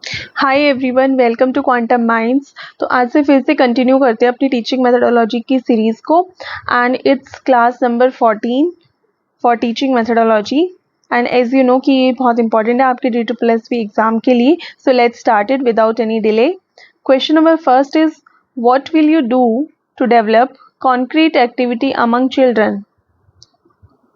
Hi everyone, welcome to Quantum Minds. तो आज से फिर से कंटिन्यू करते हैं अपनी टीचिंग मेथोडोलॉजी की सीरीज़ को and it's class number 14 for teaching methodology. And as you know कि ये बहुत इंपॉर्टेंट है आपके D2+P एग्जाम के लिए। So let's start it without any delay. Question number first is what will you do to develop concrete activity among children.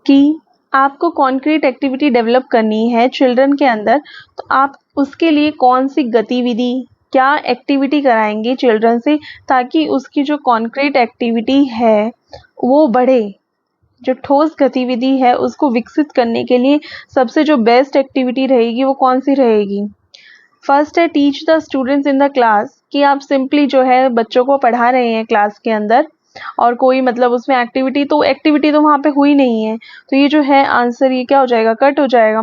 कि आपको concrete activity develop करनी है चिल्ड्रन के अंदर, तो आप उसके लिए कौन सी गतिविधि, क्या एक्टिविटी कराएंगे चिल्ड्रन से ताकि उसकी जो कॉन्क्रीट एक्टिविटी है वो बढ़े। जो ठोस गतिविधि है उसको विकसित करने के लिए सबसे जो बेस्ट एक्टिविटी रहेगी वो कौन सी रहेगी। फर्स्ट है teach the students in the class, कि आप सिंपली जो है बच्चों को पढ़ा रहे हैं क्लास के अंदर और कोई मतलब उसमें एक्टिविटी तो वहाँ पे हुई नहीं है, तो ये जो है आंसर ये क्या हो जाएगा, कट हो जाएगा।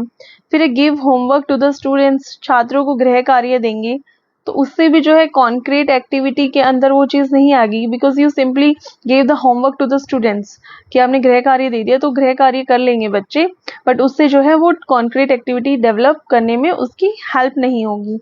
फिर give homework to the students, छात्रों को गृह कार्य देंगे, तो उससे भी जो है कॉन्क्रीट एक्टिविटी के अंदर वो चीज़ नहीं आ गई, because you simply give the homework to the students, कि आपने गृह कार्य दे दिया तो गृह कार्य कर लेंगे बच्चे, बट उससे जो है वो कॉन्क्रीट एक्टिविटी डेवलप करने में उसकी हेल्प नहीं होगी।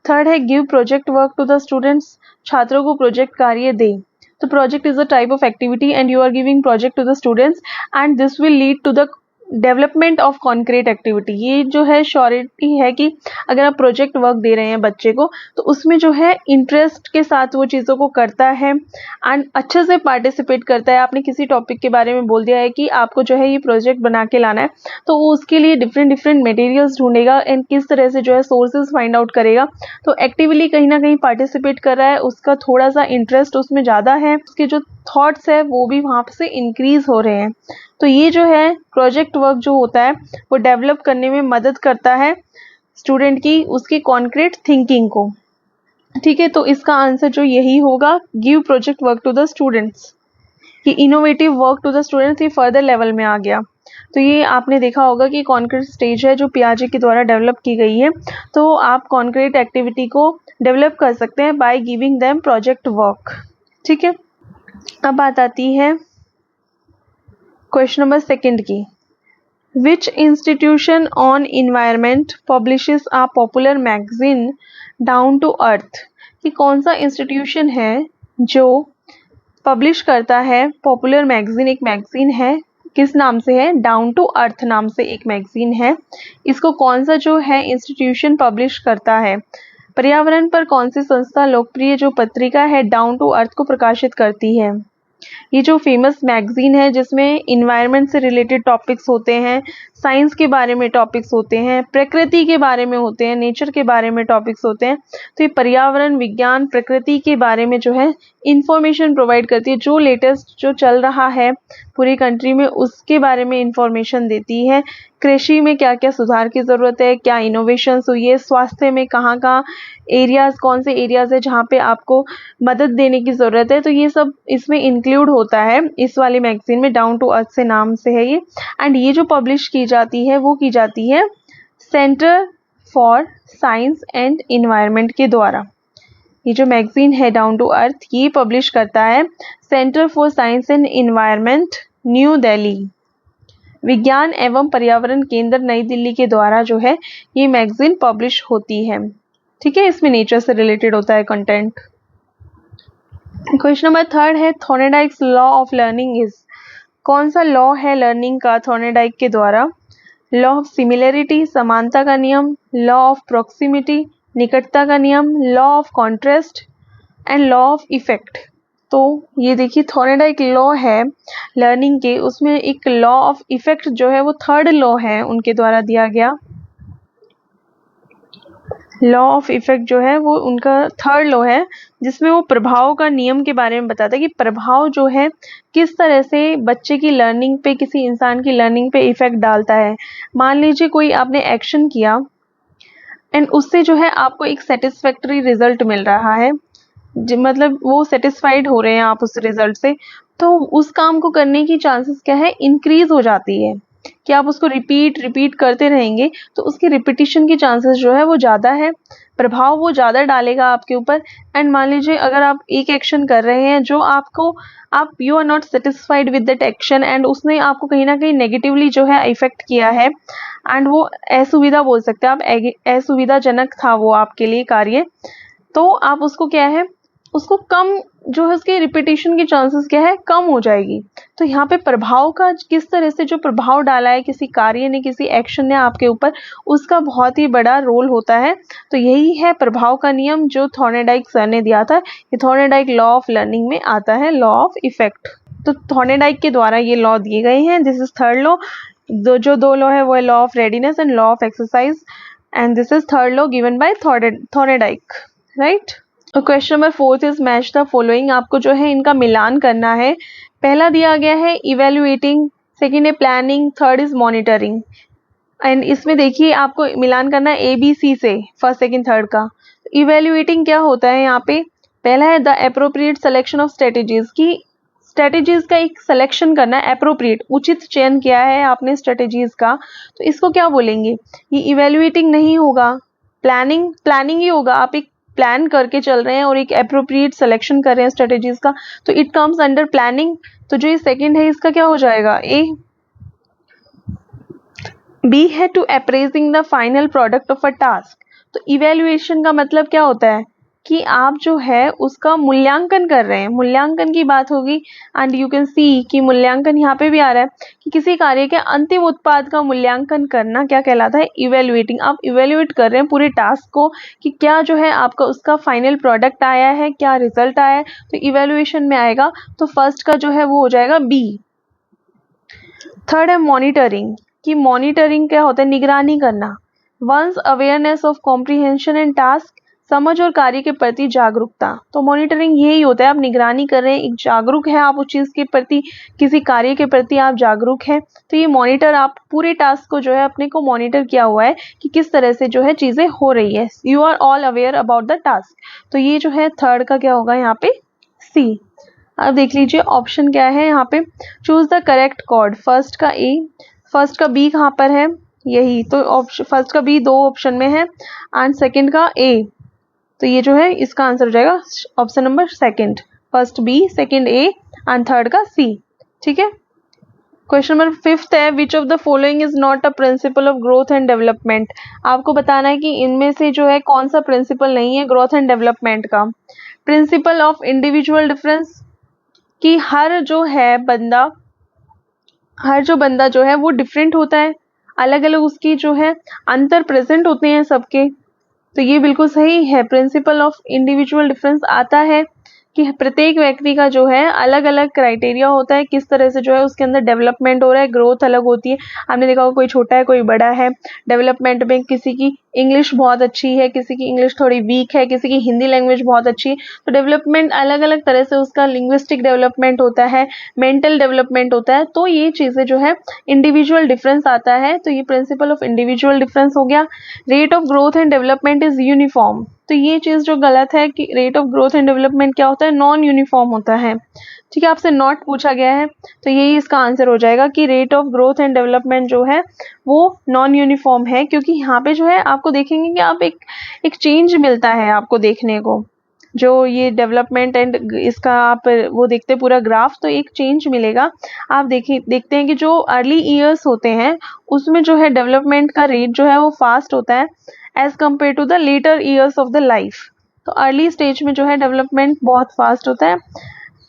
थर्ड है give project work to the students, छात्रों को प्रोजेक्ट कार्य दे। तो project is a type of activity and you are giving project to the students and this will lead to the development of concrete activity. ये जो है surety है कि अगर आप प्रोजेक्ट वर्क दे रहे हैं बच्चे को तो उसमें जो है इंटरेस्ट के साथ वो चीज़ों को करता है एंड अच्छे से पार्टिसिपेट करता है। आपने किसी टॉपिक के बारे में बोल दिया है कि आपको जो है ये प्रोजेक्ट बना के लाना है, तो वो उसके लिए डिफरेंट मटेरियल्स ढूंढेगा एंड किस तरह से जो है सोर्सेज फाइंड आउट करेगा। तो एक्टिवली कहीं ना कहीं पार्टिसिपेट कर रहा है, उसका थोड़ा सा इंटरेस्ट उसमें ज़्यादा है, उसके जो थॉट्स है वो भी वहाँ से इंक्रीज हो रहे हैं। तो ये जो है प्रोजेक्ट वर्क जो होता है वो डेवलप करने में मदद करता है स्टूडेंट की उसकी कॉन्क्रीट थिंकिंग को। ठीक है, तो इसका आंसर जो यही होगा, give project work to the students. कि innovative work to the students ये फर्दर लेवल में आ गया। तो ये आपने देखा होगा कि कॉन्क्रीट स्टेज है जो पियाजे के द्वारा डेवलप की गई है, तो आप कॉन्क्रीट एक्टिविटी को डेवलप कर सकते हैं by giving them project work. ठीक है, अब बात आती है क्वेश्चन नंबर सेकंड की। Which institution on environment publishes a popular magazine down to earth. कि कौन सा इंस्टीट्यूशन है जो पब्लिश करता है पॉपुलर मैगजीन, एक मैगजीन है, किस नाम से है, डाउन टू अर्थ नाम से एक मैगजीन है। इसको कौन सा जो है इंस्टीट्यूशन पब्लिश करता है। पर्यावरण पर कौन सी संस्था लोकप्रिय जो पत्रिका है डाउन टू अर्थ को प्रकाशित करती है। ये जो फेमस मैगजीन है जिसमें इन्वायरमेंट से रिलेटेड टॉपिक्स होते हैं, साइंस के बारे में टॉपिक्स होते हैं, प्रकृति के बारे में होते हैं, नेचर के बारे में टॉपिक्स होते हैं, तो ये पर्यावरण, विज्ञान, प्रकृति के बारे में जो है इंफॉर्मेशन प्रोवाइड करती है। जो लेटेस्ट जो चल रहा है पूरी कंट्री में उसके बारे में इंफॉर्मेशन देती है। कृषि में क्या क्या सुधार की ज़रूरत है, क्या इनोवेशंस हुई है, स्वास्थ्य में कहाँ कहाँ एरियाज़, कौन से एरियाज़ है जहाँ पे आपको मदद देने की ज़रूरत है, तो ये सब इसमें इंक्लूड होता है इस वाली मैगजीन में। डाउन टू अर्थ से नाम से है ये, एंड ये जो पब्लिश की जाती है वो की जाती है centre for science and environment के द्वारा। ये जो मैगजीन है डाउन टू अर्थ ये पब्लिश करता है centre for science and environment, new Delhi, विज्ञान एवं पर्यावरण केंद्र नई दिल्ली के द्वारा जो है ये मैगजीन पब्लिश होती है। ठीक है, इसमें नेचर से रिलेटेड होता है कंटेंट। क्वेश्चन नंबर थर्ड है थॉर्नडाइक्स लॉ ऑफ लर्निंग इज। कौन सा लॉ है लर्निंग का थॉर्नडाइक के द्वारा। लॉ ऑफ सिमिलरिटी, समानता का नियम, लॉ ऑफ प्रॉक्सिमिटी, निकटता का नियम, law of contrast and law of effect. तो ये देखिए थॉर्नडाइक लॉ है लर्निंग के, उसमें एक लॉ ऑफ इफेक्ट जो है वो थर्ड लॉ है उनके द्वारा दिया गया। लॉ ऑफ इफेक्ट जो है वो उनका थर्ड लॉ है जिसमें वो प्रभाव का नियम के बारे में बताता है कि प्रभाव जो है किस तरह से बच्चे की लर्निंग पे, किसी इंसान की लर्निंग पे इफेक्ट डालता है। मान लीजिए कोई आपने एक्शन किया एंड उससे जो है आपको एक सेटिस्फैक्टरी रिजल्ट मिल रहा है, मतलब वो सेटिस्फाइड हो रहे हैं आप उस रिजल्ट से, तो उस काम को करने की चांसेस क्या है, इंक्रीज हो जाती है। कि आप उसको रिपीट करते रहेंगे तो उसकी रिपीटिशन की चांसेस जो है वो ज़्यादा है। प्रभाव वो ज़्यादा डालेगा आपके ऊपर। एंड मान लीजिए अगर आप एक एक्शन कर रहे हैं जो आपको आप you are not satisfied with that action and उसने आपको कहीं ना कहीं नेगेटिवली जो है इफेक्ट किया है एंड वो असुविधा बोल सकते हैं आप, असुविधाजनक था वो आपके लिए कार्य, तो आप उसको क्या है, उसको कम जो है उसके रिपीटेशन की चांसेस क्या है, कम हो जाएगी। तो यहाँ पे प्रभाव का किस तरह से जो प्रभाव डाला है किसी कार्य ने, किसी एक्शन ने आपके ऊपर, उसका बहुत ही बड़ा रोल होता है। तो यही है प्रभाव का नियम जो थॉर्नेडाइक सर ने दिया था। ये थॉर्नेडाइक लॉ ऑफ लर्निंग में आता है, लॉ ऑफ इफेक्ट। तो थॉर्नेडाइक के द्वारा ये लॉ दिए गए हैं। This is third law. जो दो लॉ है वो है law of readiness and law of exercise, and this is third law given by Thorndike, right. Question number 4 is match the following. आपको जो है इनका मिलान करना है। पहला दिया गया है इवेल्युएटिंग, सेकेंड है planning, third is monitoring. And इसमें देखिए आपको मिलान करना है ABC से, फर्स्ट सेकेंड थर्ड का। इवेल्युएटिंग क्या होता है यहाँ पे, पहला है the appropriate selection of strategies, की स्ट्रेटेजीज का एक सिलेक्शन करना है, एप्रोप्रिएट उचित चयन किया है आपने स्ट्रेटेजीज का, तो इसको क्या बोलेंगे, ये इवेल्युएटिंग नहीं होगा, प्लानिंग ही होगा। आप एक प्लान करके चल रहे हैं और एक एप्रोप्रिएट सिलेक्शन कर रहे हैं स्ट्रेटेजीज का, तो इट कम्स अंडर प्लानिंग। तो जो ये सेकंड है इसका क्या हो जाएगा, ए। बी है to appraising the final product of a task. तो इवेल्युएशन का मतलब क्या होता है कि आप जो है उसका मूल्यांकन कर रहे हैं, मूल्यांकन की बात होगी। एंड यू कैन सी कि मूल्यांकन यहाँ पे भी आ रहा है कि किसी कार्य के अंतिम उत्पाद का मूल्यांकन करना क्या कहलाता है, इवेल्युएटिंग। आप इवेल्युएट कर रहे हैं पूरे टास्क को कि क्या जो है आपका उसका फाइनल प्रोडक्ट आया है, क्या रिजल्ट आया है, तो इवेल्युएशन में आएगा। तो फर्स्ट का जो है वो हो जाएगा बी। थर्ड है मॉनिटरिंग, कि मॉनिटरिंग क्या होता है, निगरानी करना। Once awareness of comprehension and task, समझ और कार्य के प्रति जागरूकता। तो मॉनिटरिंग यही होता है, आप निगरानी कर रहे हैं, एक जागरूक है आप उस चीज के प्रति, किसी कार्य के प्रति आप जागरूक हैं। तो ये मॉनिटर, आप पूरे टास्क को जो है अपने को मॉनिटर किया हुआ है कि किस तरह से जो है चीजें हो रही है, you are all aware about the task. तो ये जो है थर्ड का क्या होगा यहाँ पे, सी। अब देख लीजिए ऑप्शन क्या है यहाँ पे, choose the correct cord. First का ए, फर्स्ट का बी कहाँ पर है, यही तो ऑप्शन, फर्स्ट का बी दो ऑप्शन में है एंड सेकंड का ए। तो ये जो है इसका आंसर हो जाएगा option number second, first B, second A and third का सी। ठीक है। क्वेश्चन नंबर 5 है, which of the following is not a principle of growth and development. आपको बताना है कि इनमें से जो है कौन सा प्रिंसिपल नहीं है ग्रोथ एंड डेवलपमेंट का। प्रिंसिपल ऑफ इंडिविजुअल डिफरेंस, कि हर जो बंदा जो है वो डिफरेंट होता है, अलग अलग उसकी जो है अंतर प्रेजेंट होते हैं सबके। तो ये बिल्कुल सही है, प्रिंसिपल ऑफ इंडिविजुअल डिफरेंस आता है कि प्रत्येक व्यक्ति का जो है अलग अलग क्राइटेरिया होता है, किस तरह से जो है उसके अंदर डेवलपमेंट हो रहा है, ग्रोथ अलग होती है। आपने देखा होगा कोई छोटा है कोई बड़ा है, डेवलपमेंट में किसी की इंग्लिश बहुत अच्छी है, किसी की इंग्लिश थोड़ी वीक है, किसी की हिंदी लैंग्वेज बहुत अच्छी है। तो डेवलपमेंट अलग अलग तरह से, उसका लिंग्विस्टिक डेवलपमेंट होता है, मेंटल डेवलपमेंट होता है। तो ये चीज़ें जो है इंडिविजुअल डिफरेंस आता है, तो ये प्रिंसिपल ऑफ इंडिविजुअल डिफरेंस हो गया। Rate of growth and development is uniform, तो ये चीज़ जो गलत है कि rate of growth and development क्या होता है, नॉन यूनिफॉर्म होता है। ठीक है, आपसे नॉट पूछा गया है तो यही इसका आंसर हो जाएगा कि rate of growth and development जो है वो नॉन यूनिफॉर्म है, क्योंकि यहाँ पे जो है आपको देखेंगे कि आप एक चेंज मिलता है आपको देखने को, जो ये डेवलपमेंट एंड इसका आप वो देखते पूरा ग्राफ, तो एक चेंज मिलेगा। आप देखते हैं कि जो अर्ली ईयर्स होते हैं उसमें जो है डेवलपमेंट का रेट जो है वो फास्ट होता है as compare to the latter years of the life. तो अर्ली स्टेज में जो है डेवलपमेंट बहुत फास्ट होता है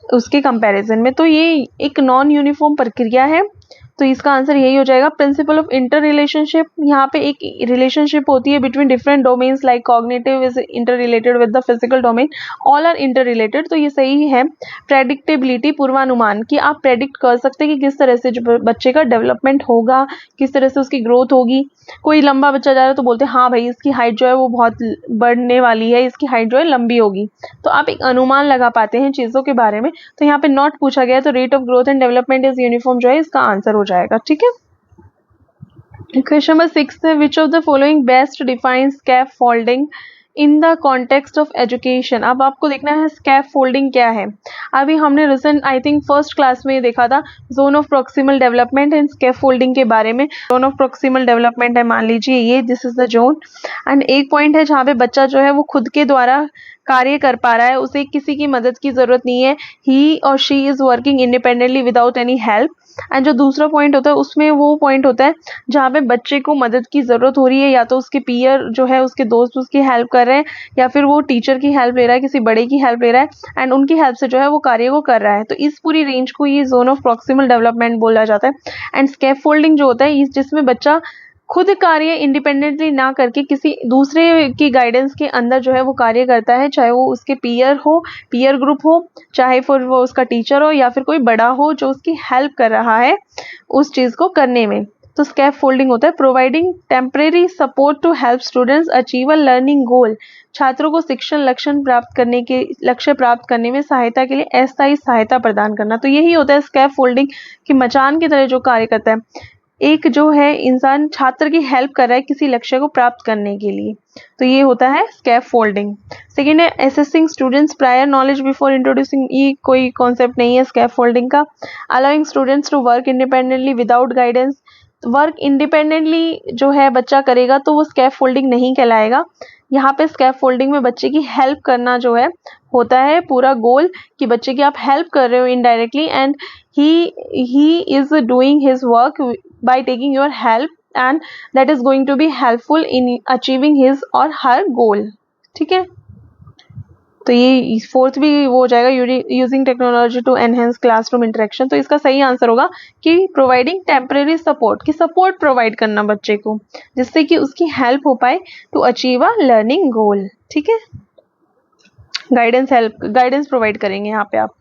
उसके कंपैरिजन में। तो ये एक नॉन यूनिफॉर्म प्रक्रिया है, तो इसका आंसर यही हो जाएगा। प्रिंसिपल ऑफ इंटर रिलेशनशिप, यहाँ पे एक रिलेशनशिप होती है between different domains, like cognitive is inter related with the physical domain, all are inter related, तो ये सही है। प्रेडिक्टेबिलिटी, पूर्वानुमान, कि आप प्रेडिक्ट कर सकते हैं कि किस तरह से जो बच्चे का डेवलपमेंट होगा, किस तरह से उसकी ग्रोथ होगी। कोई लंबा बच्चा जा रहा है तो बोलते हैं हाँ भाई इसकी हाइट जो है वो बहुत बढ़ने वाली है, इसकी हाइट जो है लंबी होगी, तो आप एक अनुमान लगा पाते हैं चीज़ों के बारे में। तो यहाँ पे नॉट पूछा गया है, तो rate of growth and development is uniform जो है इसका आंसर हो जाएगा। ठीक है। क्वेश्चन नंबर 6 है, which of the following best defines scaffolding, in the context of education. अब आपको देखना है स्कैफ फोल्डिंग क्या है। अभी हमने recent I think first class में देखा था zone of proximal development and scaffolding के बारे में। जोन ऑफ प्रोक्सिमल डेवलपमेंट है, मान लीजिए ये this is the zone, and एक पॉइंट है जहाँ पे बच्चा जो है वो खुद के द्वारा कार्य कर पा रहा है, उसे किसी की मदद की जरूरत नहीं है, ही और she is working independently without any help. And जो दूसरा पॉइंट होता है उसमें वो पॉइंट होता है जहाँ पे बच्चे को मदद की जरूरत हो रही है, या तो उसके पीयर जो है उसके दोस्त उसकी हेल्प कर रहे हैं, या फिर वो टीचर की हेल्प ले रहा है, किसी बड़े की हेल्प ले रहा है, एंड उनकी हेल्प से जो है वो कार्य को कर रहा है। तो इस पूरी रेंज को ये जोन ऑफ प्रॉक्सिमल डेवलपमेंट बोला जाता है। एंड स्कैफोल्डिंग जो होता है जिसमें बच्चा खुद कार्य इंडिपेंडेंटली ना करके किसी दूसरे की गाइडेंस के अंदर जो है वो कार्य करता है, चाहे वो उसके पीयर हो, पीयर ग्रुप हो, चाहे फिर वो उसका टीचर हो, या फिर कोई बड़ा हो जो उसकी हेल्प कर रहा है उस चीज को करने में। तो स्कैफ फोल्डिंग होता है providing temporary support to help students achieve a learning goal. छात्रों को शिक्षण लक्ष्य प्राप्त करने में सहायता के लिए अस्थायी सहायता प्रदान करना। तो यही होता है स्कैफ फोल्डिंग की मचान की तरह जो कार्य करता है। एक जो है इंसान छात्र की हेल्प कर रहा है किसी लक्ष्य को प्राप्त करने के लिए, तो ये होता है स्कैफ फोल्डिंग। सेकेंड है assessing students prior knowledge before introducing, ये कोई कॉन्सेप्ट नहीं है स्कैफ फोल्डिंग का। Allowing students to work independently without guidance, work independently जो है बच्चा करेगा तो वो स्कैफ फोल्डिंग नहीं कहलाएगा। यहाँ पे स्कैफ फोल्डिंग में बच्चे की हेल्प करना जो है होता है पूरा गोल, कि बच्चे की आप हेल्प कर रहे हो indirectly, and he is doing his work by taking your help, and that is going to be helpful in achieving his or her goal। ठीक है, तो ये फोर्थ भी वो हो जाएगा using technology to enhance classroom interaction. तो इसका सही आंसर होगा कि प्रोवाइडिंग टेम्परेरी सपोर्ट, की सपोर्ट प्रोवाइड करना बच्चे को जिससे कि उसकी हेल्प हो पाए to achieve a learning goal. ठीक है, गाइडेंस प्रोवाइड करेंगे यहाँ पे आप।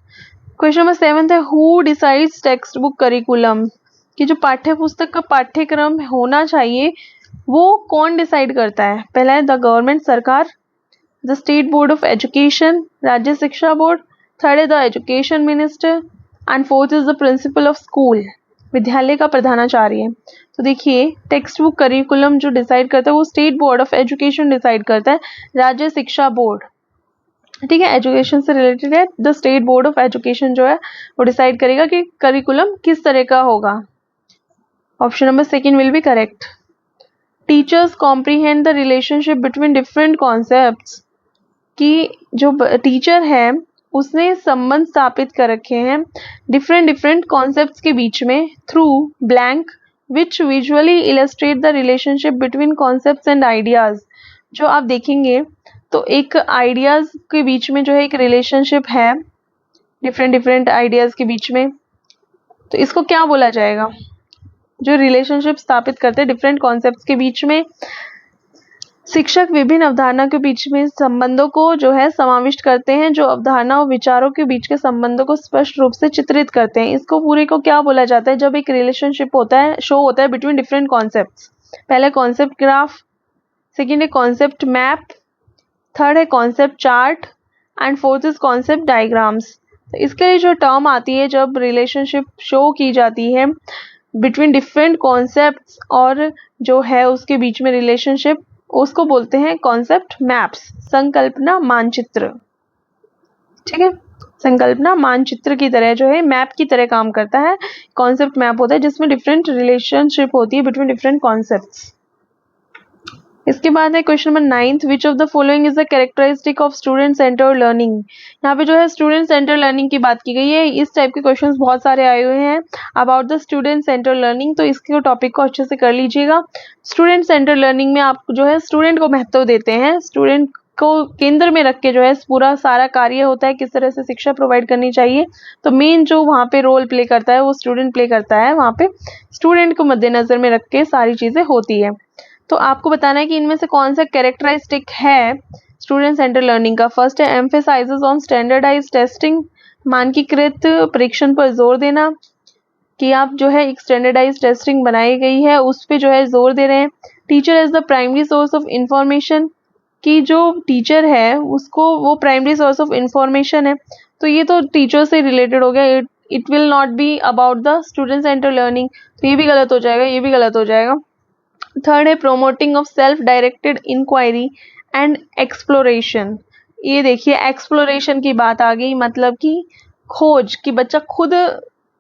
क्वेश्चन नंबर 7 है who decides text book curriculum, कि जो पाठ्य पुस्तक का पाठ्यक्रम होना चाहिए वो कौन डिसाइड करता है। पहला है द गवर्नमेंट, सरकार, the state board of education, राज्य शिक्षा बोर्ड, थर्ड है the education minister, and fourth is the principle of school, विद्यालय का प्रधानाचार्य। तो देखिए टेक्स्ट बुक करिकुलम जो डिसाइड करता है वो state board of education decide करता है, राज्य शिक्षा बोर्ड, ठीक है, एजुकेशन से रिलेटेड है। The state board of education जो है वो डिसाइड करेगा कि करिकुलम किस तरह का होगा। Option number second will be correct. Teachers comprehend the relationship between different concepts, कि जो टीचर है उसने संबंध स्थापित कर रखे हैं डिफरेंट कॉन्सेप्ट्स के बीच में through blank which visually illustrate the relationship between concepts and ideas. जो आप देखेंगे तो एक आइडियाज के बीच में जो है एक रिलेशनशिप है डिफरेंट आइडियाज के बीच में, तो इसको क्या बोला जाएगा। जो रिलेशनशिप स्थापित करते हैं डिफरेंट कॉन्सेप्ट्स के बीच में, शिक्षक विभिन्न अवधारणा के बीच में संबंधों को जो है समाविष्ट करते हैं, जो अवधारणा और विचारों के बीच के संबंधों को स्पष्ट रूप से चित्रित करते हैं। इसको पूरे को क्या बोला जाता है, जब एक रिलेशनशिप होता है, शो होता है बिटवीन डिफरेंट कॉन्सेप्ट्स। पहले कॉन्सेप्ट ग्राफ, सेकेंड है कॉन्सेप्ट मैप, थर्ड है concept chart, and fourth is concept diagrams. तो इसके लिए जो टर्म आती है जब रिलेशनशिप शो की जाती है बिटवीन डिफरेंट कॉन्सेप्ट्स और जो है उसके बीच में रिलेशनशिप, उसको बोलते हैं कॉन्सेप्ट मैप्स, संकल्पना मानचित्र। ठीक है, संकल्पना मानचित्र की तरह जो है मैप की तरह काम करता है। कॉन्सेप्ट मैप होता है जिसमें डिफरेंट रिलेशनशिप होती है बिटवीन डिफरेंट कॉन्सेप्ट्स। इसके बाद है question number 9, which of the following is the characteristic of student centre learning. यहाँ पे जो है स्टूडेंट सेंटर लर्निंग की बात की गई है। इस टाइप के क्वेश्चंस बहुत सारे आए हुए हैं about the student centre learning, तो इसके टॉपिक को अच्छे से कर लीजिएगा। स्टूडेंट सेंटर लर्निंग में आप जो है स्टूडेंट को महत्व देते हैं, स्टूडेंट को केंद्र में रख के जो है पूरा सारा कार्य होता है, किस तरह से शिक्षा प्रोवाइड करनी चाहिए। तो मेन जो वहाँ पे रोल प्ले करता है वो स्टूडेंट प्ले करता है, वहाँ पे स्टूडेंट को मद्देनजर में रख के सारी चीजें होती है। तो आपको बताना है कि इनमें से कौन सा कैरेक्टरिस्टिक है स्टूडेंट सेंटर लर्निंग का। फर्स्ट है एम्फेसाइजेस ऑन स्टैंडर्डाइज टेस्टिंग, मानकीकृत परीक्षण पर जोर देना, कि आप जो है एक स्टैंडर्डाइज टेस्टिंग बनाई गई है उस पर जो है जोर दे रहे हैं। Teacher as the primary source of information, कि जो टीचर है उसको वो प्राइमरी सोर्स ऑफ इंफॉर्मेशन है, तो ये तो टीचर से रिलेटेड हो गया, it will not be about the student centre learning, तो ये भी गलत हो जाएगा, ये भी गलत हो जाएगा। थर्ड है promoting of self directed inquiry and exploration. ये देखिए एक्सप्लोरेशन की बात आ गई, मतलब कि खोज, कि बच्चा खुद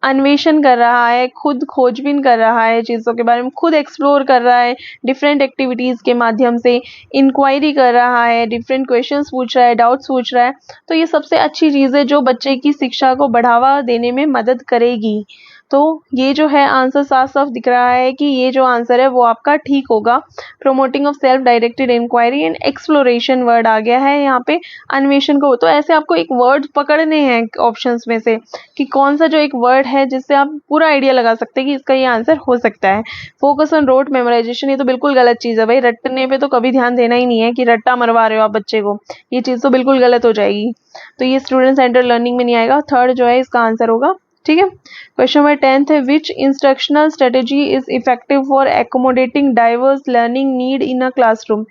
अन्वेषण कर रहा है, खुद खोजबीन कर रहा है चीज़ों के बारे में, खुद एक्सप्लोर कर रहा है डिफरेंट एक्टिविटीज़ के माध्यम से, इंक्वायरी कर रहा है, डिफरेंट क्वेश्चंस पूछ रहा है, डाउट्स पूछ रहा है। तो ये सबसे अच्छी चीज़ है जो बच्चे की शिक्षा को बढ़ावा देने में मदद करेगी। तो ये जो है आंसर साफ साफ दिख रहा है कि ये जो आंसर है वो आपका ठीक होगा। Promoting of self directed inquiry and exploration word आ गया है यहाँ पे अन्वेषण को। तो ऐसे आपको एक वर्ड पकड़ने हैं ऑप्शंस में से कि कौन सा जो एक वर्ड है जिससे आप पूरा आइडिया लगा सकते हैं कि इसका ये आंसर हो सकता है। फोकस ऑन रोट मेमोराइजेशन, ये तो बिल्कुल गलत चीज़ है भाई। रटने पे तो कभी ध्यान देना ही नहीं है कि रट्टा मरवा रहे हो आप बच्चे को, ये चीज़ तो बिल्कुल गलत हो जाएगी। तो ये स्टूडेंट सेंटर लर्निंग में नहीं आएगा। थर्ड जो है इसका आंसर होगा। ठीक है, क्वेश्चन नंबर 10th है which instructional strategy is effective for accommodating diverse learning need in a classroom.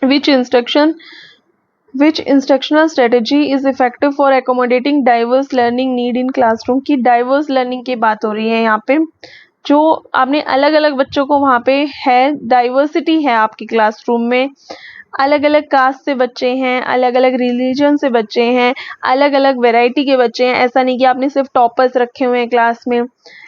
Which instructional strategy is effective for accommodating diverse learning need in classroom. की डाइवर्स लर्निंग की बात हो रही है यहाँ पे, जो आपने अलग अलग बच्चों को वहाँ पे है, डाइवर्सिटी है आपकी क्लासरूम में, अलग अलग कास्ट से बच्चे हैं, अलग अलग रिलीजन से बच्चे हैं, अलग अलग वैरायटी के बच्चे हैं। ऐसा नहीं कि आपने सिर्फ टॉपर्स रखे हुए हैं क्लास में,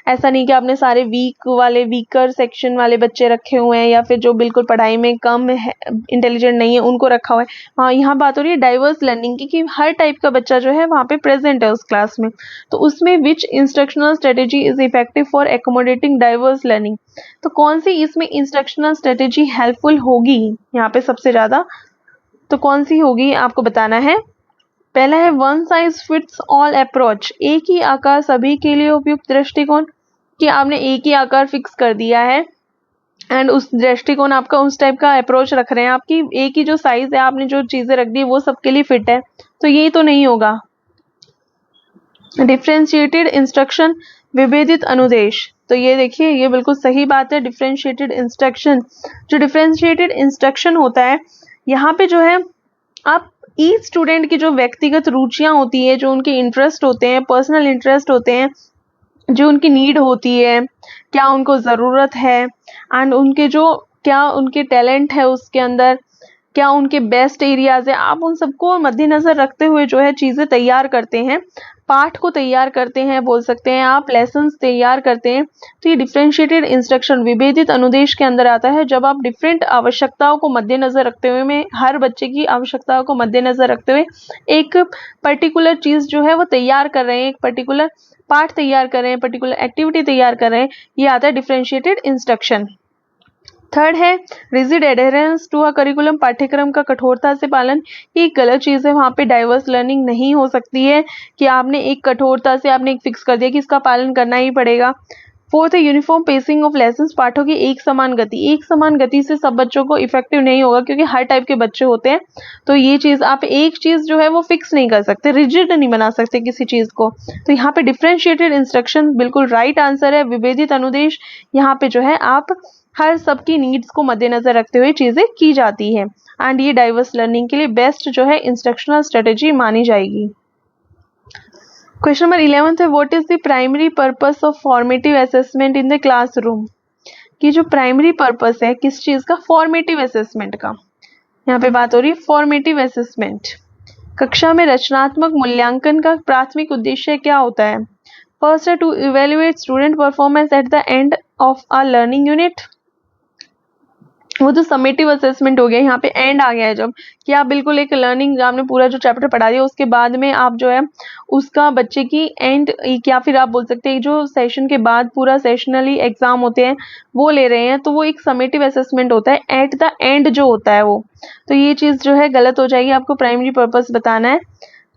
ऐसा नहीं कि आपने सारे वीकर सेक्शन वाले बच्चे रखे हुए हैं, या फिर जो बिल्कुल पढ़ाई में कम है, इंटेलिजेंट नहीं है, उनको रखा हुआ है। हाँ, यहाँ बात हो रही है डाइवर्स लर्निंग की, कि हर टाइप का बच्चा जो है वहाँ पे प्रेजेंट है उस क्लास में। तो उसमें which instructional strategy is effective for accommodating diverse learning, तो कौन सी इसमें इंस्ट्रक्शनल स्ट्रेटेजी हेल्पफुल होगी यहाँ पे सबसे ज़्यादा, तो कौन सी होगी आपको बताना है। पहला है one size fits all approach, एक ही आकार सभी के लिए उपयुक्त दृष्टिकोण, कि आपने एक ही आकार फिक्स कर दिया है एंड उस दृष्टिकोण आपका उस टाइप का अप्रोच रख रहे हैं, आपकी एक ही जो साइज है, आपने जो चीज़ें रख दी वो सबके लिए फिट है, तो ये तो नहीं होगा। डिफ्रेंशिएटेड इंस्ट्रक्शन, विभेदित अनुदेश, तो ये देखिए ये बिल्कुल सही बात है। डिफ्रेंशिएटेड इंस्ट्रक्शन, जो डिफ्रेंशिएटेड इंस्ट्रक्शन होता है यहाँ पे जो है आप ईच स्टूडेंट की जो व्यक्तिगत रुचियां होती है, जो उनके इंटरेस्ट होते हैं, पर्सनल इंटरेस्ट होते हैं, जो उनकी नीड होती है, क्या उनको ज़रूरत है, एंड उनके जो क्या उनके टैलेंट है उसके अंदर, क्या उनके बेस्ट एरियाज है, आप उन सबको मद्देनज़र रखते हुए जो है चीज़ें तैयार करते हैं, पाठ को तैयार करते हैं, बोल सकते हैं आप लेसन्स तैयार करते हैं। तो ये डिफ्रेंशिएटेड इंस्ट्रक्शन विभेदित अनुदेश के अंदर आता है, जब आप डिफरेंट आवश्यकताओं को मद्देनज़र रखते हुए, में हर बच्चे की आवश्यकताओं को मद्देनज़र रखते हुए एक पर्टिकुलर चीज़ जो है वो तैयार कर रहे हैं, एक पर्टिकुलर पाठ तैयार कर रहे हैं, पर्टिकुलर एक्टिविटी तैयार कर रहे हैं, ये आता है डिफ्रेंशिएटेड इंस्ट्रक्शन। थर्ड है रिजिड एडेरेंस टू अ करिकुलम, पाठ्यक्रम का कठोरता से पालन, ये गलत चीज़ है। वहाँ पे डाइवर्स लर्निंग नहीं हो सकती है कि आपने एक कठोरता से आपने एक फिक्स कर दिया कि इसका पालन करना ही पड़ेगा। फोर्थ है यूनिफॉर्म पेसिंग ऑफ लेसन्स, पाठों की एक समान गति, एक समान गति से सब बच्चों को इफेक्टिव नहीं होगा, क्योंकि हर टाइप के बच्चे होते हैं। तो ये चीज़ आप एक चीज़ जो है वो फिक्स नहीं कर सकते, रिजिड नहीं बना सकते किसी चीज़ को। तो यहाँ पे डिफ्रेंशिएटेड इंस्ट्रक्शन बिल्कुल राइट आंसर है। विभेदित अनुदेश, यहाँ पे जो है आप हर सबकी नीड्स को मद्देनजर रखते हुए चीज़ें की जाती है, एंड ये डाइवर्स लर्निंग के लिए बेस्ट जो है इंस्ट्रक्शनल स्ट्रेटेजी मानी जाएगी। क्वेश्चन नंबर 11 है what is the primary purpose of formative assessment in the classroom, कि जो प्राइमरी पर्पस है किस चीज़ का, फॉर्मेटिव असेसमेंट का। यहाँ पे बात हो रही है फॉर्मेटिव असेसमेंट। कक्षा में रचनात्मक मूल्यांकन का प्राथमिक उद्देश्य क्या होता है। फर्स्ट है to evaluate student performance at the end of a learning unit, वो तो समेटिव असेसमेंट हो गया, यहाँ पे एंड आ गया है जब, कि आप बिल्कुल एक लर्निंग, आपने पूरा जो चैप्टर पढ़ा दिया उसके बाद में आप जो है उसका बच्चे की एंड, या फिर आप बोल सकते हैं जो सेशन के बाद पूरा सेशनली एग्जाम होते हैं वो ले रहे हैं, तो वो एक समेटिव असेसमेंट होता है, एट द एंड जो होता है वो। तो ये चीज़ जो है गलत हो जाएगी, आपको प्राइमरी पर्पस बताना है।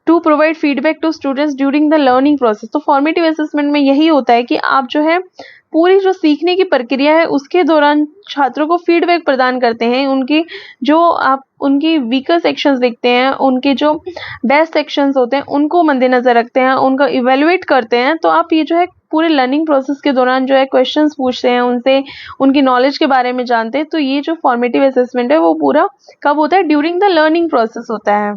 To provide feedback to students during the learning process, तो फॉर्मेटिव असेसमेंट में यही होता है कि आप जो है पूरी जो सीखने की प्रक्रिया है उसके दौरान छात्रों को फीडबैक प्रदान करते हैं, उनकी जो आप उनकी वीकर सेक्शंस देखते हैं, उनके जो बेस्ट सेक्शंस होते हैं उनको मद्देनजर रखते हैं, उनका इवेलुएट करते हैं। तो आप ये जो है पूरे लर्निंग प्रोसेस के दौरान जो है क्वेश्चंस पूछते हैं उनसे, उनकी नॉलेज के बारे में जानते हैं। तो ये जो फॉर्मेटिव असेसमेंट है वो पूरा कब होता है, ड्यूरिंग द लर्निंग प्रोसेस होता है।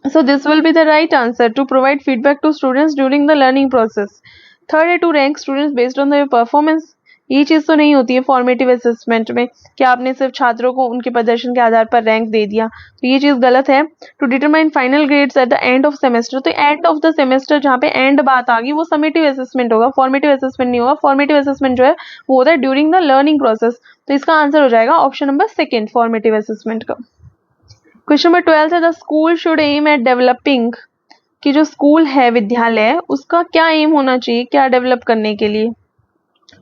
So this will be the right answer, to provide feedback to students during the learning process. Third है to rank students based on their performance, ये चीज़ तो नहीं होती है फॉर्मेटिव असेसमेंट में कि आपने सिर्फ छात्रों को उनके प्रदर्शन के आधार पर रैंक दे दिया, तो ये चीज़ गलत है। To determine final grades at the end of semester, तो एंड ऑफ द सेमेस्टर जहाँ पे एंड बात आ गई वो समेटिव असेसमेंट होगा, फॉर्मेटिव असेसमेंट नहीं होगा। फॉर्मेटिव असेसमेंट जो है वो होता है ड्यूरिंग द लर्निंग प्रोसेस। तो इसका आंसर हो जाएगा option number second, formative assessment का। क्वेश्चन नंबर 12 है the school should aim at developing, कि जो स्कूल है विद्यालय उसका क्या एम होना चाहिए, क्या डेवलप करने के लिए।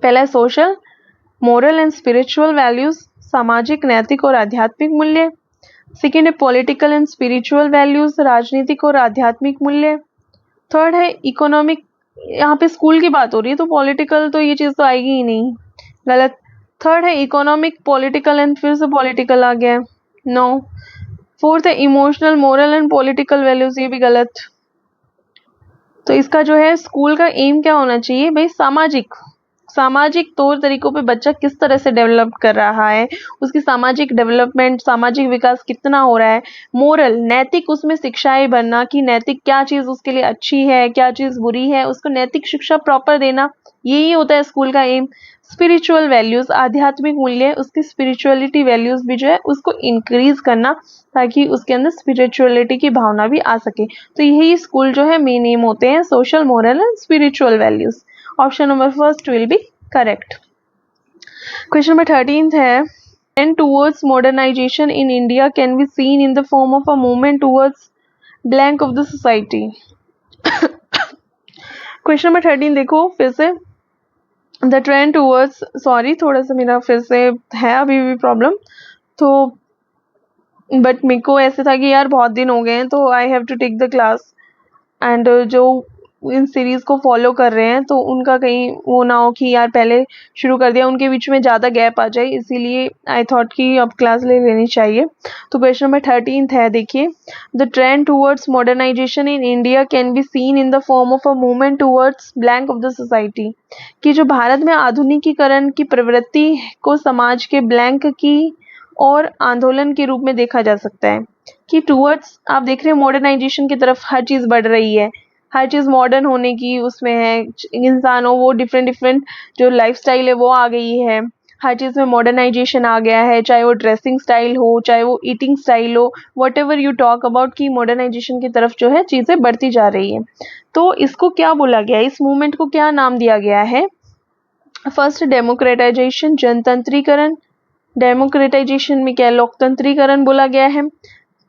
पहला है social moral and spiritual values, सामाजिक नैतिक और आध्यात्मिक मूल्य। सेकेंड है पॉलिटिकल एंड स्पिरिचुअल वैल्यूज, राजनीतिक और आध्यात्मिक मूल्य। थर्ड है इकोनॉमिक, यहाँ पे स्कूल की बात हो रही है तो पॉलिटिकल तो ये चीज़ तो आएगी ही नहीं, गलत। थर्ड है इकोनॉमिक पॉलिटिकल एंड फिर से पॉलिटिकल आ गया, नो। फोर्थ है emotional moral and political values, ये भी गलत। तो इसका जो है स्कूल का एम क्या होना चाहिए भाई, सामाजिक, सामाजिक तौर तरीकों पे बच्चा किस तरह से डेवलप कर रहा है, उसकी सामाजिक डेवलपमेंट, सामाजिक विकास कितना हो रहा है। मोरल नैतिक, उसमें शिक्षाएं बनना कि नैतिक क्या चीज़ उसके लिए अच्छी है क्या चीज़ बुरी है, उसको नैतिक शिक्षा प्रॉपर देना, यही होता है स्कूल का एम। स्पिरिचुअल वैल्यूज, आध्यात्मिक मूल्य, उसकी स्पिरिचुअलिटी वैल्यूज भी जो है उसको इंक्रीज करना ताकि उसके अंदर स्पिरिचुअलिटी की भावना भी आ सके। तो यही स्कूल जो है मेन एम होते हैं, social moral and spiritual values. Option number first will be correct. Question number 13 है trend towards modernization in India can be seen in the form of a movement towards blank of the society। Question number 13 देखो फिर से, the trend towards, sorry थोड़ा सा मेरा फिर से है अभी भी प्रॉब्लम, तो बट मेरे को ऐसे था कि यार बहुत दिन हो गए हैं तो I have to take the class, and जो इन सीरीज़ को फॉलो कर रहे हैं तो उनका कहीं वो ना हो कि यार पहले शुरू कर दिया उनके बीच में ज़्यादा गैप आ जाए, इसीलिए आई थॉट कि अब क्लास ले लेनी चाहिए। तो क्वेश्चन नंबर 13 है, देखिए the trend towards modernization in India can be seen in the form of a movement towards blank of the society, कि जो भारत में आधुनिकीकरण की प्रवृत्ति को समाज के ब्लैंक की और आंदोलन के रूप में देखा जा सकता है। कि टूवर्ड्स आप देख रहे हैं मॉडर्नाइजेशन की तरफ हर चीज़ बढ़ रही है, हर चीज़ मॉडर्न होने की उसमें है, इंसान हो वो डिफरेंट जो लाइफस्टाइल है वो आ गई है, हर चीज़ में मॉडर्नाइजेशन आ गया है, चाहे वो ड्रेसिंग स्टाइल हो चाहे वो ईटिंग स्टाइल हो, what ever you talk about, की मॉडर्नाइजेशन की तरफ जो है चीज़ें बढ़ती जा रही है। तो इसको क्या बोला गया है, इस मूवमेंट को क्या नाम दिया गया है। फर्स्ट डेमोक्रेटाइजेशन, जनतंत्रीकरण, डेमोक्रेटाइजेशन में क्या लोकतंत्रीकरण बोला गया है।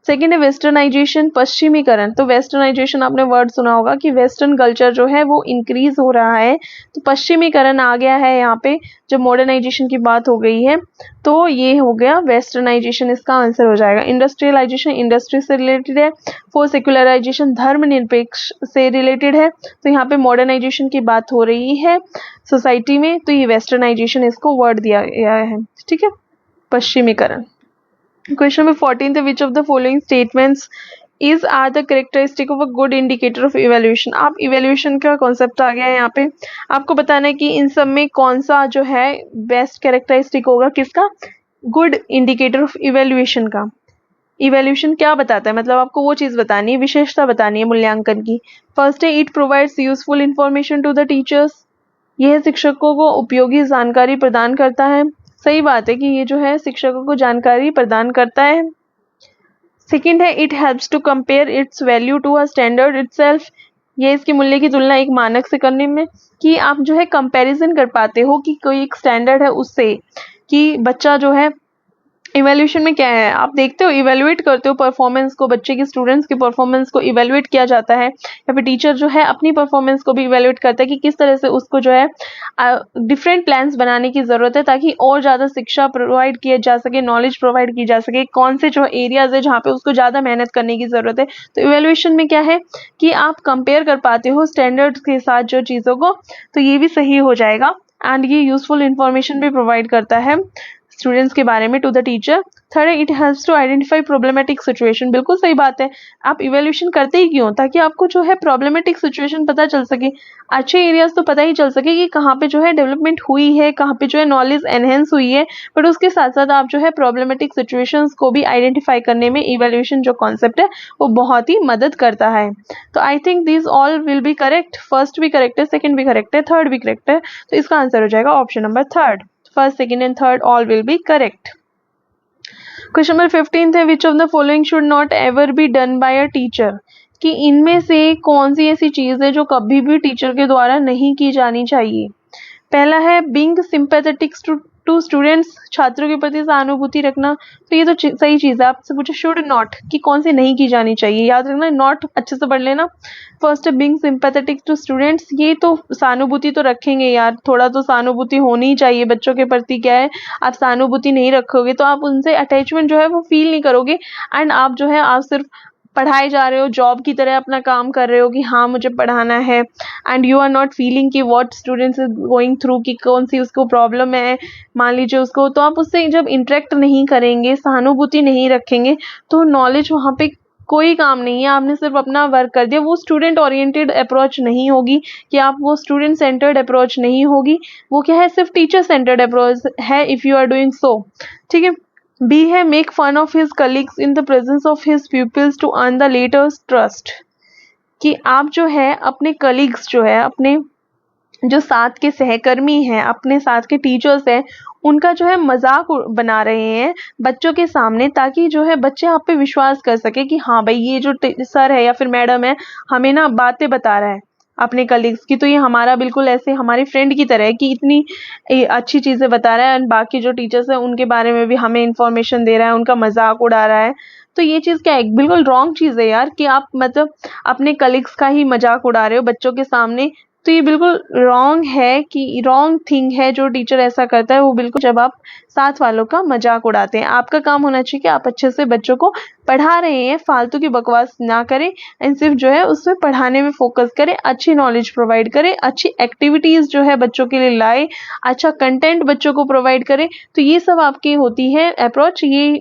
सेकेंड है वेस्टर्नाइजेशन, पश्चिमीकरण, तो वेस्टर्नाइजेशन आपने वर्ड सुना होगा कि वेस्टर्न कल्चर जो है वो इंक्रीज हो रहा है, तो पश्चिमीकरण आ गया है यहाँ पे जब मॉडर्नाइजेशन की बात हो गई है, तो ये हो गया वेस्टर्नाइजेशन, इसका आंसर हो जाएगा। इंडस्ट्रियलाइजेशन इंडस्ट्री से रिलेटेड है। फोर सेक्युलराइजेशन धर्मनिरपेक्ष से रिलेटेड है, तो यहाँ पे मॉडर्नाइजेशन की बात हो रही है सोसाइटी में, तो ये वेस्टर्नाइजेशन इसको वर्ड दिया गया है, ठीक है, पश्चिमीकरण। Question number 14 which of the following statements is are the characteristic of a good indicator of evaluation. आप इवेल्यूएशन का कॉन्सेप्ट आ गया है यहाँ पे, आपको बताना है कि इन सब में कौन सा जो है बेस्ट कैरेक्टरिस्टिक होगा, किसका, गुड इंडिकेटर ऑफ इवेल्यूएशन का। इवेल्यूशन क्या बताता है, मतलब आपको वो चीज़ बतानी है, विशेषता बतानी है मूल्यांकन की। फर्स्ट है it provides useful information to the teachers, यह शिक्षकों को उपयोगी जानकारी प्रदान करता है। सही बात है कि ये जो है शिक्षकों को जानकारी प्रदान करता है। सेकेंड है it helps to compare its value to a standard itself, ये इसके मूल्य की तुलना एक मानक से करने में, कि आप जो है कंपैरिजन कर पाते हो कि कोई एक स्टैंडर्ड है उससे, कि बच्चा जो है इवेल्यूशन में क्या है, आप देखते हो इवेल्युएट करते हो परफॉर्मेंस को, बच्चे की स्टूडेंट्स की परफॉर्मेंस को इवेल्युएट किया जाता है, या फिर टीचर जो है अपनी परफॉर्मेंस को भी इवेल्युएट करता है कि किस तरह से उसको जो है डिफरेंट प्लान्स बनाने की ज़रूरत है ताकि और ज़्यादा शिक्षा प्रोवाइड किया जा सके, नॉलेज प्रोवाइड की जा सके, कौन से जो एरियाज है जहाँ पे उसको ज़्यादा मेहनत करने की ज़रूरत है। तो इवेल्युएशन में क्या है कि आप कंपेयर कर पाते हो स्टैंडर्ड्स के साथ जो चीज़ों को, तो ये भी सही हो जाएगा, एंड ये यूजफुल इंफॉर्मेशन भी प्रोवाइड करता है। स्टूडेंट्स के बारे में टू द टीचर। थर्ड है it helps to identify problematic situation. बिल्कुल सही बात है, आप इवेल्यूशन करते ही क्यों, ताकि आपको जो है प्रॉब्लमेटिक सिचुएशन पता चल सके, अच्छे एरियाज तो पता ही चल सके कि कहाँ पे जो है डेवलपमेंट हुई है, कहाँ पे जो है नॉलेज एनहेंस हुई है, बट उसके साथ साथ आप जो है प्रॉब्लमेटिक सिचुएशंस को भी आइडेंटिफाई करने में इवेल्यूशन जो कॉन्सेप्ट है वो बहुत ही मदद करता है। तो I think this all will be correct, first भी करेक्ट है, सेकंड भी करेक्ट है, थर्ड भी करेक्ट है, तो इसका आंसर हो जाएगा option number third. First, second and third all will be correct. Question number 15 है which of the following should not ever be done by a teacher, कि इनमें से कौन सी ऐसी चीज है जो कभी भी टीचर के द्वारा नहीं की जानी चाहिए। पहला है बीइंग सिंपैथेटिक टू स्टूडेंट्स, छात्रों के प्रति सहानुभूति रखना, तो ये तो सही चीज है। आपसे पूछे शुड नॉट कि कौन सी नहीं की जानी चाहिए, याद रखना, नॉट अच्छे से पढ़ लेना। फर्स्ट है बीइंग सिंपैथेटिक टू स्टूडेंट्स, ये तो सहानुभूति तो रखेंगे यार, थोड़ा तो सहानुभूति होनी ही चाहिए बच्चों के प्रति। क्या है, आप सहानुभूति नहीं रखोगे तो आप उनसे अटैचमेंट जो है वो फील नहीं करोगे, एंड आप जो है आप सिर्फ पढ़ाए जा रहे हो, जॉब की तरह अपना काम कर रहे हो कि हाँ मुझे पढ़ाना है, and you are not feeling कि what students is going through, कि कौन सी उसको प्रॉब्लम है, मान लीजिए उसको, तो आप उससे जब इंटरेक्ट नहीं करेंगे, सहानुभूति नहीं रखेंगे, तो नॉलेज वहाँ पे कोई काम नहीं है, आपने सिर्फ अपना वर्क कर दिया। वो स्टूडेंट ओरिएंटेड अप्रोच नहीं होगी, कि आप वो स्टूडेंट सेंटर्ड अप्रोच नहीं होगी, वो क्या है सिर्फ टीचर सेंटर्ड अप्रोच है if you are doing so. ठीक है। बी है make fun of his colleagues in the presence of his pupils to earn the latter's trust, कि आप जो है अपने कलीग्स जो है, अपने जो साथ के सहकर्मी हैं, अपने साथ के टीचर्स हैं, उनका जो है मजाक बना रहे हैं बच्चों के सामने, ताकि जो है बच्चे आप पे विश्वास कर सके कि हाँ भाई ये जो सर है या फिर मैडम है हमें ना बातें बता रहा है अपने कलीग्स की, तो ये हमारा बिल्कुल ऐसे हमारी फ्रेंड की तरह है कि इतनी अच्छी चीज़ें बता रहा है, एंड बाकी जो टीचर्स हैं उनके बारे में भी हमें इंफॉर्मेशन दे रहा है, उनका मजाक उड़ा रहा है। तो ये चीज़ क्या है, बिल्कुल रॉन्ग चीज़ है यार, कि आप मतलब अपने कलीग्स का ही मजाक उड़ा रहे हो बच्चों के सामने। तो ये बिल्कुल रॉन्ग है, कि रॉन्ग थिंग है जो टीचर ऐसा करता है, वो बिल्कुल जब आप साथ वालों का मजाक उड़ाते हैं। आपका काम होना चाहिए कि आप अच्छे से बच्चों को पढ़ा रहे हैं, फालतू की बकवास ना करें, एंड सिर्फ जो है उसमें पढ़ाने में फोकस करें, अच्छी नॉलेज प्रोवाइड करें, अच्छी एक्टिविटीज़ जो है बच्चों के लिए लाए, अच्छा कंटेंट बच्चों को प्रोवाइड करें। तो ये सब आपकी होती है अप्रोच, ये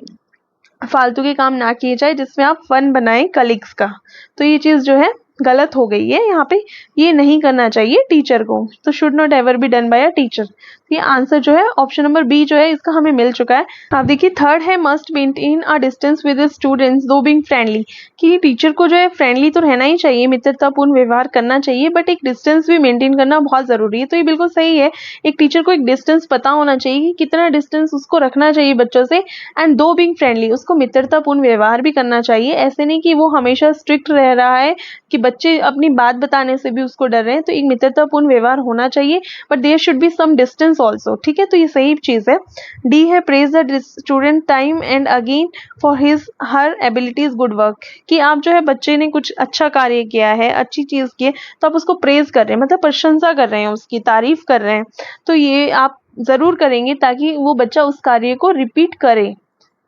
फालतू के काम ना किए जाए जिसमें आप फन बनाएं कलीग्स का। तो ये चीज़ जो है गलत हो गई है यहाँ पे, ये नहीं करना चाहिए टीचर को, तो should not ever be done by a teacher. ये आंसर जो है ऑप्शन नंबर बी जो है इसका हमें मिल चुका है। आप देखिए थर्ड है must maintain a distance with students दो बीइंग फ्रेंडली, कि टीचर को जो है फ्रेंडली तो रहना ही चाहिए, मित्रतापूर्ण व्यवहार करना चाहिए, बट एक डिस्टेंस भी मेंटेन करना बहुत ज़रूरी है। तो ये बिल्कुल सही है, एक टीचर को एक डिस्टेंस पता होना चाहिए कि कितना डिस्टेंस उसको रखना चाहिए बच्चों से, एंड दो बीइंग फ्रेंडली उसको मित्रतापूर्ण व्यवहार भी करना चाहिए। ऐसे नहीं कि वो हमेशा स्ट्रिक्ट रह रहा है, कि बच्चे अपनी बात बताने से भी उसको डर रहे हैं, तो एक मित्रतापूर्ण व्यवहार होना चाहिए, but there should be some distance also. ठीक है, तो ये सही चीज़ है। डी है praise the student time and again for his her abilities good work, कि आप जो है बच्चे ने कुछ अच्छा कार्य किया है, अच्छी चीज़ की है, तो आप उसको प्रेज कर रहे हैं, मतलब प्रशंसा कर रहे हैं, उसकी तारीफ कर रहे हैं, तो ये आप ज़रूर करेंगे ताकि वो बच्चा उस कार्य को रिपीट करे।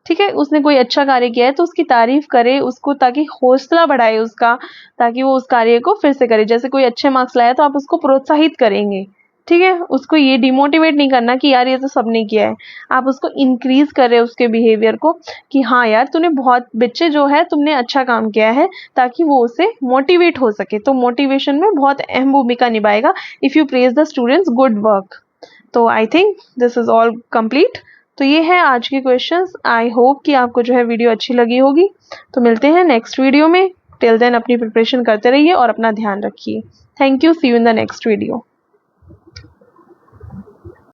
ठीक है, उसने कोई अच्छा कार्य किया है तो उसकी तारीफ करे उसको, ताकि हौसला बढ़ाए उसका, ताकि वो उस कार्य को फिर से करे। जैसे कोई अच्छे मार्क्स लाया तो आप उसको प्रोत्साहित करेंगे। ठीक है, उसको ये डिमोटिवेट नहीं करना कि यार ये तो सबने किया है, आप उसको इंक्रीज कर रहे हो उसके बिहेवियर को, कि हाँ यार तूने बहुत बच्चे जो है तुमने अच्छा काम किया है, ताकि वो उससे मोटिवेट हो सके। तो मोटिवेशन में बहुत अहम भूमिका निभाएगा if you praise the students good work. तो I think this is all complete. तो ये है आज के क्वेश्चंस। आई होप कि आपको जो है वीडियो अच्छी लगी होगी। तो मिलते हैं नेक्स्ट वीडियो में। टिल देन अपनी प्रिपरेशन करते रहिए और अपना ध्यान रखिए। Thank you, see you in the next video.